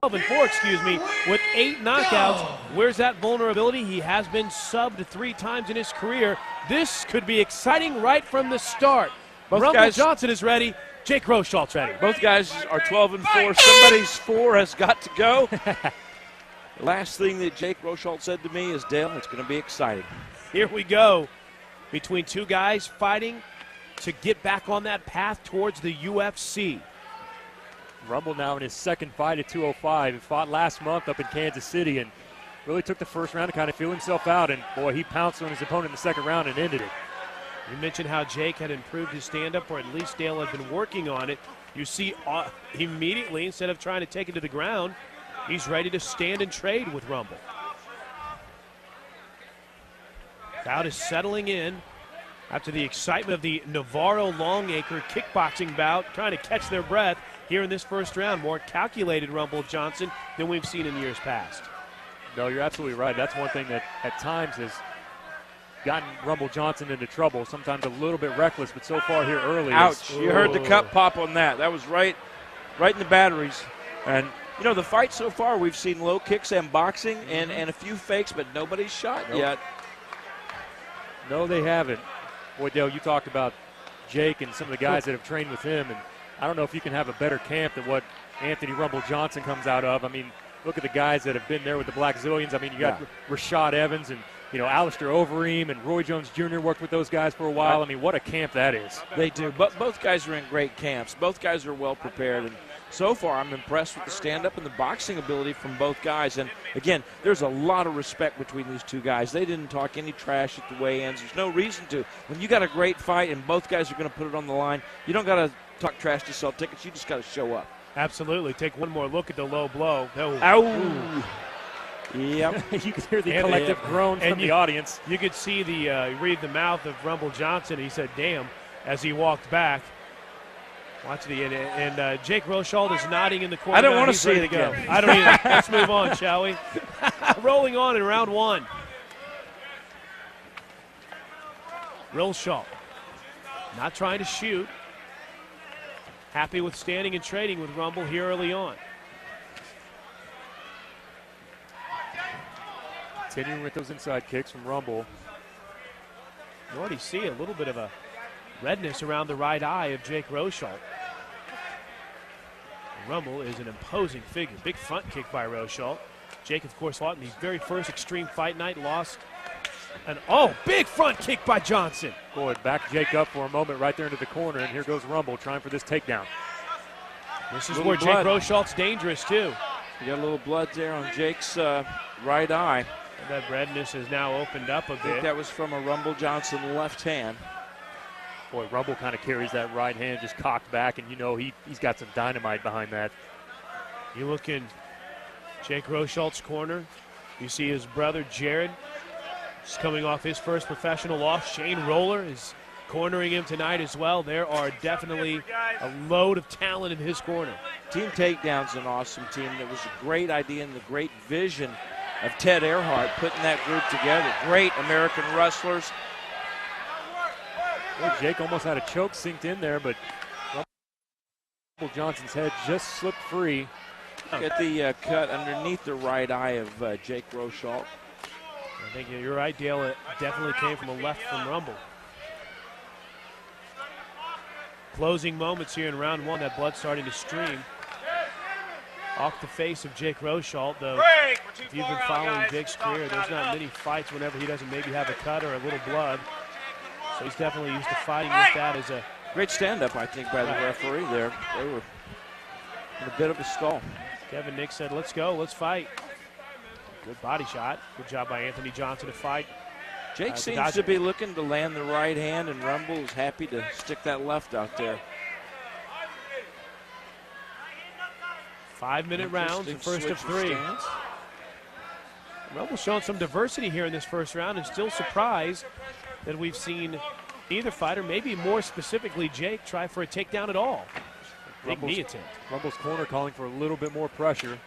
12-4, excuse me, with 8 knockouts. Where's that vulnerability? He has been subbed 3 times in his career. This could be exciting right from the start. Rumble Johnson is ready. Jake Rosholt's ready. Both guys are 12-4. Somebody's 4 has got to go. Last thing that Jake Rosholt said to me is, Dale, it's going to be exciting. Here we go. Between 2 guys fighting to get back on that path towards the UFC. Rumble now in his second fight at 205. He fought last month up in Kansas City and really took the first round to kind of feel himself out. And, boy, he pounced on his opponent in the second round and ended it. You mentioned how Jake had improved his stand-up, or at least Dale had been working on it. You see immediately, instead of trying to take it to the ground, he's ready to stand and trade with Rumble. Crowd is settling in after the excitement of the Navarro-Longacre kickboxing bout, trying to catch their breath here in this first round. More calculated Rumble Johnson than we've seen in years past. No, you're absolutely right. That's one thing that at times has gotten Rumble Johnson into trouble, sometimes a little bit reckless, but so far here early. Ouch. You heard the cup pop on that. That was right in the batteries. And, you know, the fight so far, we've seen low kicks and boxing and a few fakes, but nobody's shot yet. No, they haven't. Boy, Dale, you talked about Jake and some of the guys that have trained with him, and I don't know if you can have a better camp than what Anthony Rumble Johnson comes out of. I mean, look at the guys that have been there with the Black Zillions. I mean, you got Rashad Evans and, you know, Alistair Overeem and Roy Jones Jr. worked with those guys for a while. I mean, what a camp that is. They do. But both guys are in great camps. Both guys are well prepared. And so far, I'm impressed with the stand-up and the boxing ability from both guys. And, again, there's a lot of respect between these 2 guys. They didn't talk any trash at the weigh-ins. There's no reason to. When you got a great fight and both guys are going to put it on the line, you don't got to talk trash to sell tickets. You just got to show up. Absolutely. Take one more look at the low blow. Ow. Yep. You could hear the collective groan from the audience. You could see read the mouth of Rumble Johnson. He said, damn, as he walked back. Watch the and Jake Rosholt is nodding in the corner. I don't want to see it again. I don't either. Let's move on, shall we? Rolling on in round 1. Rosholt not trying to shoot. Happy with standing and trading with Rumble here early on. Continuing with those inside kicks from Rumble. You already see a little bit of a redness around the right eye of Jake Rosholt. Rumble is an imposing figure. Big front kick by Rosholt. Jake, of course, fought in the very first Xtreme Fight Night, lost. And, big front kick by Johnson. Boy, back Jake up for a moment right there into the corner, and here goes Rumble trying for this takedown. This is where Jake Rosholt's dangerous, too. You got a little blood there on Jake's right eye. And that redness has now opened up a bit. I think that was from a Rumble Johnson left hand. Boy, Rumble kind of carries that right hand just cocked back, and you know he's got some dynamite behind that. You look in Jake Rosholt's corner. You see his brother Jared. He's coming off his first professional loss. Shane Roller is cornering him tonight as well. There are definitely a load of talent in his corner. Team Takedown's an awesome team. That was a great idea and the great vision of Ted Earhart putting that group together. Great American wrestlers. Well, Jake almost had a choke synced in there, but Rumble Johnson's head just slipped free. Look at the cut underneath the right eye of Jake Rosholt. I think you're right, Dale. It definitely came from the left from Rumble. Closing moments here in round 1. That blood starting to stream off the face of Jake Rosholt, though. If you've been following Jake's career, there's not many fights whenever he doesn't maybe have a cut or a little blood. So he's definitely used to fighting with that as a great stand-up, I think, by the referee there. They were in a bit of a stall. Kevin Nick said, let's go, let's fight. Good body shot. Good job by Anthony Johnson to fight. Jake seems to be looking to land the right hand, and Rumble is happy to stick that left out there. 5-minute rounds, the first of 3. Rumble showing some diversity here in this first round, and still surprised that we've seen either fighter, maybe more specifically Jake, try for a takedown at all. Big knee attempt. Rumble's corner calling for a little bit more pressure.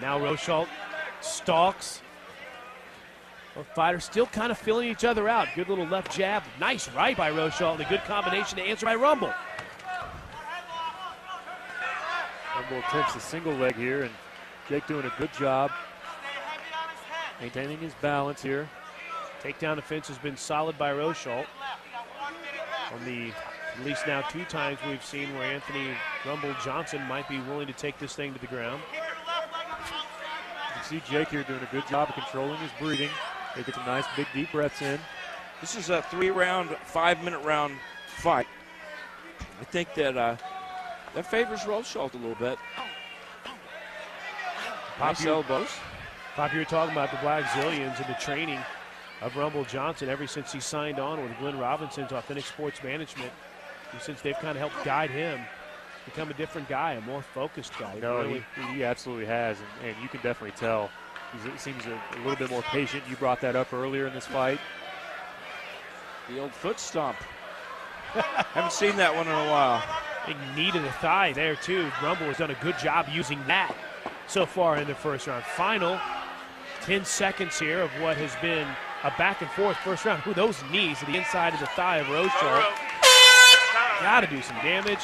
Now Rosholt stalks. Both fighters still kind of feeling each other out. Good little left jab. Nice right by Rosholt. And a good combination to answer by Rumble. Rumble attempts a single leg here, and Jake doing a good job maintaining his balance here. Takedown defense has been solid by Rosholt. On the at least now 2 times we've seen where Anthony Rumble Johnson might be willing to take this thing to the ground. You can see Jake here doing a good job of controlling his breathing. They get some nice big deep breaths in. This is a 3-round, 5-minute round fight. I think that that favors Rosholt a little bit. Nice elbows. Pop, you were talking about the Black Zillions and the training of Rumble Johnson ever since he signed on with Glenn Robinson's Authentic Sports Management. And since they've kind of helped guide him become a different guy, a more focused guy. No, really, he absolutely has, and you can definitely tell. He seems a little bit more patient. You brought that up earlier in this fight. The old foot stomp. Haven't seen that one in a while. Big knee to the thigh there, too. Rumble has done a good job using that so far in the first round. Final 10 seconds here of what has been a back-and-forth first round. Ooh, those knees to the inside of the thigh of Rosholt. Got to do some damage.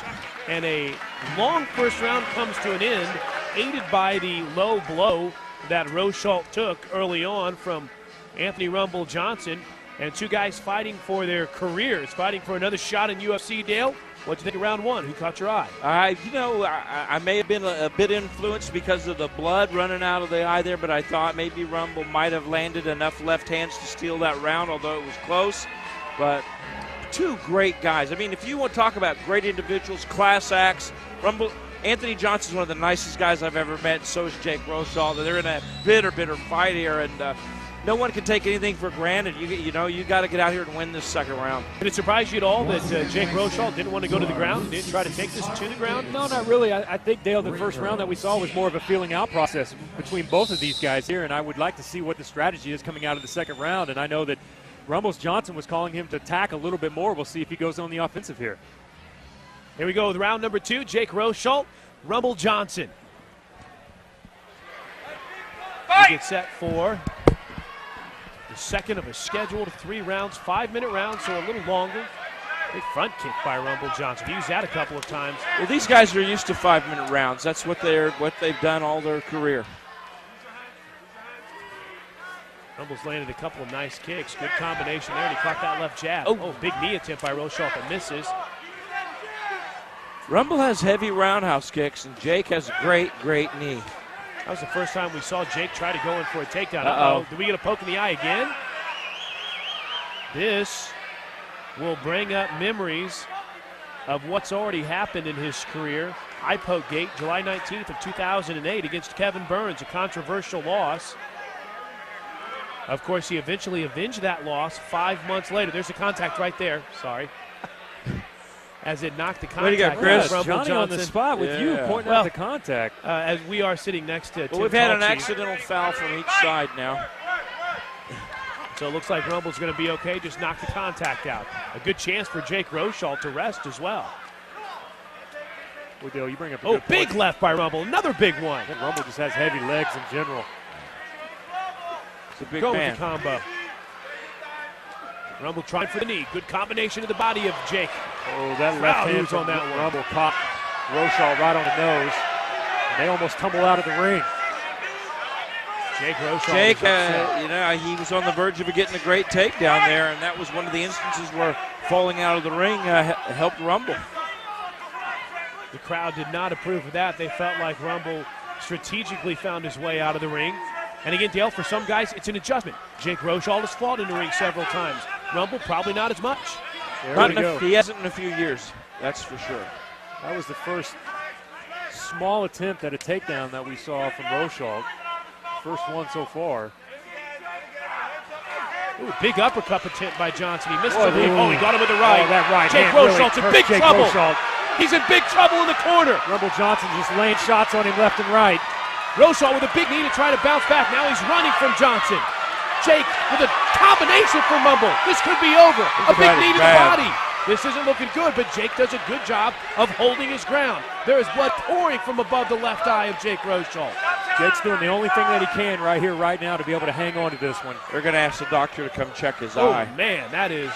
And a long first round comes to an end, aided by the low blow that Rosholt took early on from Anthony Rumble Johnson. And 2 guys fighting for their careers, fighting for another shot in UFC. Dale, what'd you think of round 1? Who caught your eye? I may have been a bit influenced because of the blood running out of the eye there, but I thought maybe Rumble might have landed enough left hands to steal that round, although it was close. But 2 great guys. I mean, if you want to talk about great individuals, class acts, Anthony Johnson's one of the nicest guys I've ever met, and so is Jake Rosholt. They're in a bitter fight here, and no one can take anything for granted. You got to get out here and win this second round. Did it surprise you at all that Jake Rosholt didn't want to go to the ground, didn't try to take this to the ground? No, not really. I think, Dale, the first round that we saw was more of a feeling out process between both of these guys here, and I would like to see what the strategy is coming out of the second round. And I know that Rumble Johnson was calling him to attack a little bit more. We'll see if he goes on the offensive here. Here we go with round number 2, Jake Rosholt, Rumble Johnson. We get set for the second of a scheduled 3 rounds, 5-minute rounds, so a little longer. Big front kick by Rumble Johnson. He used that a couple of times. Well, these guys are used to 5-minute rounds. That's what they've done all their career. Rumble's landed a couple of nice kicks. Good combination there, and he caught that left jab. Oh, big knee attempt by Rosholt that misses. Rumble has heavy roundhouse kicks, and Jake has a great knee. That was the first time we saw Jake try to go in for a takedown. Uh-oh. Did we get a poke in the eye again? This will bring up memories of what's already happened in his career. Eye poke gate, July 19th of 2008 against Kevin Burns, a controversial loss. Of course, he eventually avenged that loss 5 months later. There's a contact right there. Sorry. As it knocked the contact. Way to go, Chris. Rumble Johnny Johnson on the spot with you pointing out the contact. As we are sitting next to Tim we've had an Talchi. accidental foul from each side now. So it looks like Rumble's going to be okay, just knock the contact out. A good chance for Jake Rosholt to rest as well. Well, Dale, you bring up a Oh, good big point. left by Rumble. Another big one. I think Rumble just has heavy legs in general. It's a big Go man. with the combo. Rumble trying for the knee. Good combination of the body of Jake. Oh, that left hand moves on that one. Rumble caught Rosholt right on the nose. And they almost tumble out of the ring. Jake Rosholt. Jake, he was on the verge of getting a great takedown there, and that was one of the instances where falling out of the ring helped Rumble. The crowd did not approve of that. They felt like Rumble strategically found his way out of the ring. And again, Dale, for some guys, it's an adjustment. Jake Rosholt has fought in the ring several times. Rumble, probably not as much. He hasn't in a few years, that's for sure. That was the first small attempt at a takedown that we saw from Rosholt. First one so far. Ooh, big uppercut attempt by Johnson. He missed Oh, the lead. Oh, he got him with the right. Oh, that right Jake hand really Rosholt's in hurt big Jake trouble. Rosholt. He's in big trouble in the corner. Rumble Johnson just laying shots on him left and right. Rosholt with a big knee to try to bounce back. Now he's running from Johnson. Jake with a combination from Rumble. This could be over. A big knee to the body. This isn't looking good, but Jake does a good job of holding his ground. There is blood pouring from above the left eye of Jake Rosholt. Jake's doing the only thing that he can right here, right now, to be able to hang on to this one. They're going to ask the doctor to come check his eye. Oh, man, that is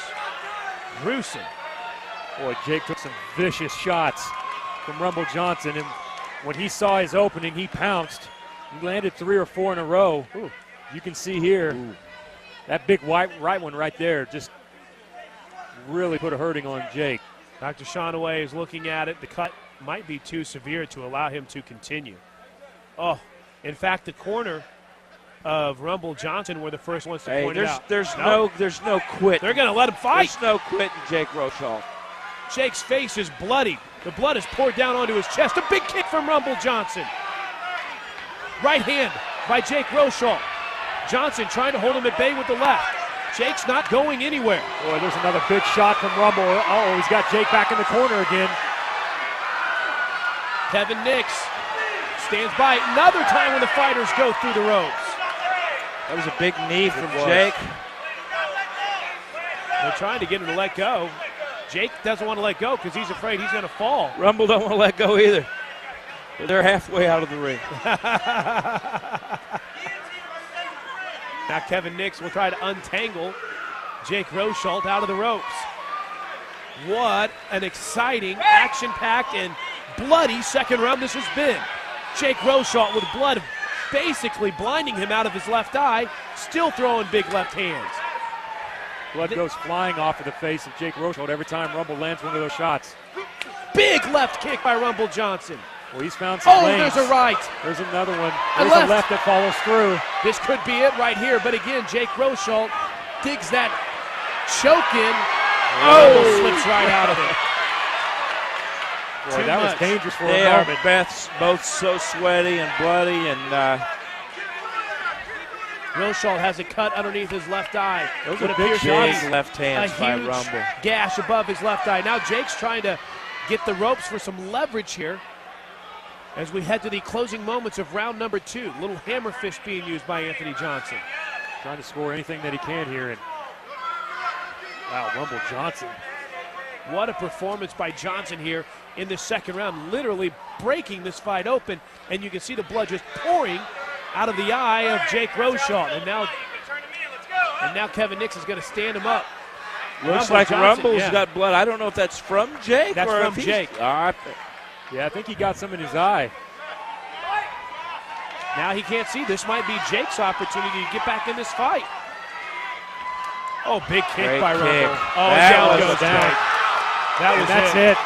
gruesome. Boy, Jake took some vicious shots from Rumble Johnson, and when he saw his opening, he pounced. He landed 3 or 4 in a row. Ooh. You can see here, that big right one right there just really put a hurting on Jake. Dr. Shonaway is looking at it. The cut might be too severe to allow him to continue. Oh, in fact, the corner of Rumble Johnson were the first ones to point it out. There's no quit. They're going to let him fight. There's no quit in Jake Rosholt. Jake's face is bloody. The blood is poured down onto his chest. A big kick from Rumble Johnson. Right hand by Jake Rosholt. Johnson trying to hold him at bay with the left. Jake's not going anywhere. Boy, there's another big shot from Rumble. Oh, he's got Jake back in the corner again. Kevin Nix stands by another time when the fighters go through the ropes. That was a big knee from Jake. They're trying to get him to let go. Jake doesn't want to let go because he's afraid he's going to fall. Rumble don't want to let go either. They're halfway out of the ring. Now Kevin Nix will try to untangle Jake Rosholt out of the ropes. What an exciting, action-packed, and bloody second round this has been. Jake Rosholt with blood basically blinding him out of his left eye, still throwing big left hands. Blood goes flying off of the face of Jake Rosholt every time Rumble lands one of those shots. Big left kick by Rumble Johnson. Well, he's found some lanes. There's a right. There's another one. There's a left that follows through. This could be it right here, but again, Jake Rosholt digs that choke in. Oh, slips right out of it. Boy, that was dangerous for a moment. They are both so sweaty and bloody, and Rosholt has a cut underneath his left eye. Those are big shots. Left hands by Rumble. Gash above his left eye. Now Jake's trying to get the ropes for some leverage here as we head to the closing moments of round number 2. Little hammer fist being used by Anthony Johnson. Trying to score anything that he can here. And wow, Rumble Johnson. What a performance by Johnson here in the second round, literally breaking this fight open, and you can see the blood just pouring out of the eye of Jake Rosholt. And now Kevin Nix is going to stand him up. Looks like Rumble's got blood. I don't know if that's from Jake. That's from Jake. Yeah, I think he got some in his eye. Now he can't see. This might be Jake's opportunity to get back in this fight. Oh, big kick by Rumble. Oh, down goes Jake. That's it.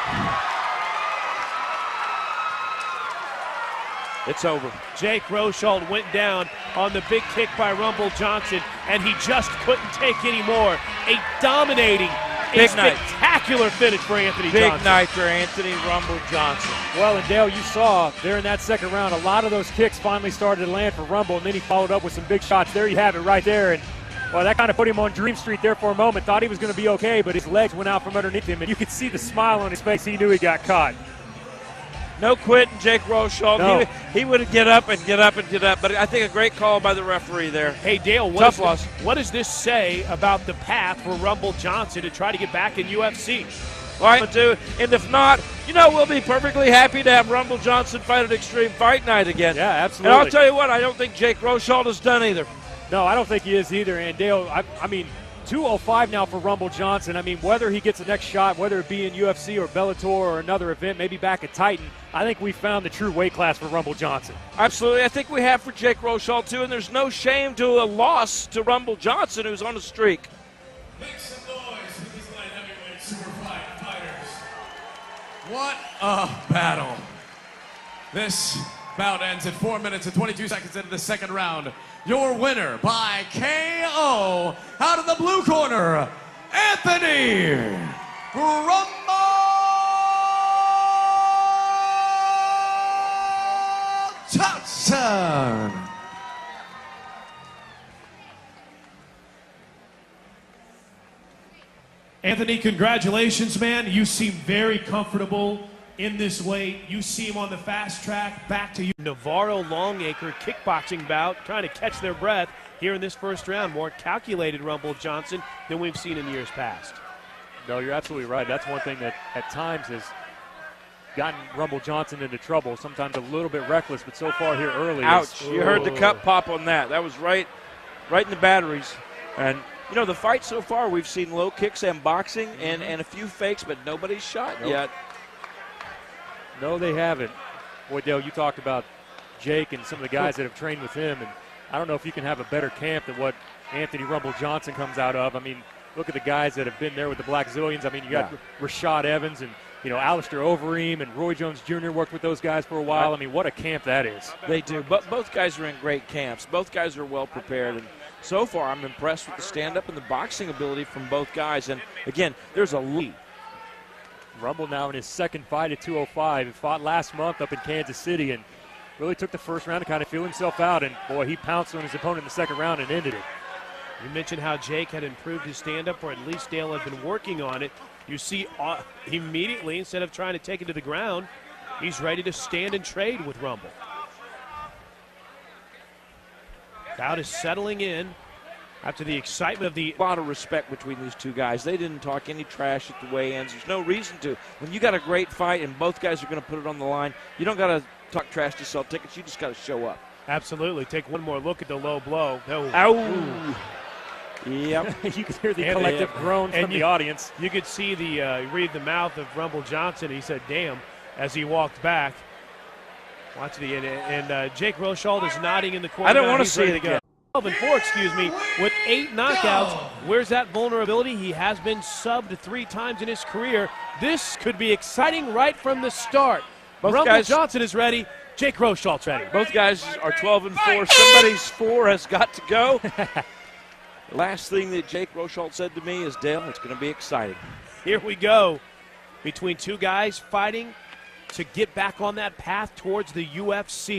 It's over. Jake Rosholt went down on the big kick by Rumble Johnson, and he just couldn't take any more. A dominating, spectacular finish for Anthony Johnson. Big night for Anthony Rumble Johnson. Well, and Dale, you saw there in that second round, a lot of those kicks finally started to land for Rumble, and then he followed up with some big shots. There you have it right there. And well, that kind of put him on Dream Street there for a moment. Thought he was going to be okay, but his legs went out from underneath him, and you could see the smile on his face. He knew he got caught. No quitting, Jake Rosholt. No. He would get up and get up and get up, but I think a great call by the referee there. Hey, Dale, what does this say about the path for Rumble Johnson to try to get back in UFC? All right, and if not, we'll be perfectly happy to have Rumble Johnson fight at Xtreme Fight Night again. Yeah, absolutely. And I'll tell you what, I don't think Jake Rosholt is done either. No, I don't think he is either. And Dale, I mean, 205 now for Rumble Johnson. I mean, whether he gets the next shot, whether it be in UFC or Bellator or another event, maybe back at Titan, I think we found the true weight class for Rumble Johnson. Absolutely. I think we have for Jake Rosholt, too, and there's no shame to a loss to Rumble Johnson, who's on a streak. Make some noise for these light heavyweight super fighters. What a battle. This bout ends at 4 minutes and 22 seconds into the second round. Your winner by KO out of the blue corner, Anthony Rumble Johnson. Anthony, congratulations, man. You seem very comfortable in this weight. You seem on the fast track back to you. Navarro Longacre kickboxing bout, trying to catch their breath here in this first round. More calculated Rumble Johnson than we've seen in years past. No, you're absolutely right. That's one thing that at times has gotten Rumble Johnson into trouble. Sometimes a little bit reckless, but so far here early. Ouch. You heard the cup pop on that. That was right in the batteries. And, you know, the fight so far, we've seen low kicks and boxing and a few fakes, but nobody's shot yet. No, they haven't. Boy, Dale, you talked about Jake and some of the guys that have trained with him, and I don't know if you can have a better camp than what Anthony Rumble Johnson comes out of. I mean, look at the guys that have been there with the Black Zillions. I mean, you got Rashad Evans and, you know, Alistair Overeem and Roy Jones Jr. worked with those guys for a while. I mean, what a camp that is. They do. But both guys are in great camps. Both guys are well prepared. And so far, I'm impressed with the stand-up and the boxing ability from both guys. And, again, there's a lead. Rumble now in his second fight at 205. He fought last month up in Kansas City and really took the first round to kind of feel himself out. And, boy, he pounced on his opponent in the second round and ended it. You mentioned how Jake had improved his stand-up, or at least Dale had been working on it. You see immediately, instead of trying to take it to the ground, he's ready to stand and trade with Rumble. Crowd is settling in after the excitement of the... A lot of respect between these two guys. They didn't talk any trash at the weigh-ins. There's no reason to. When you got a great fight and both guys are going to put it on the line, you don't got to talk trash to sell tickets. You just got to show up. Absolutely. Take one more look at the low blow. Oh. Ow! Yep. You could hear the collective groan from the audience. You could see read the mouth of Rumble Johnson. He said, damn, as he walked back. Watch the and Jake Rosholt is nodding in the corner. I don't want to see it again. 12-4, excuse me, with 8 knockouts. Where's that vulnerability? He has been subbed 3 times in his career. This could be exciting right from the start. Rumble Johnson is ready. Jake Rosholt's ready. Both guys are 12-4. Somebody's 4 has got to go. Last thing that Jake Rosholt said to me is, Dale, it's going to be exciting. Here we go. Between two guys fighting to get back on that path towards the UFC.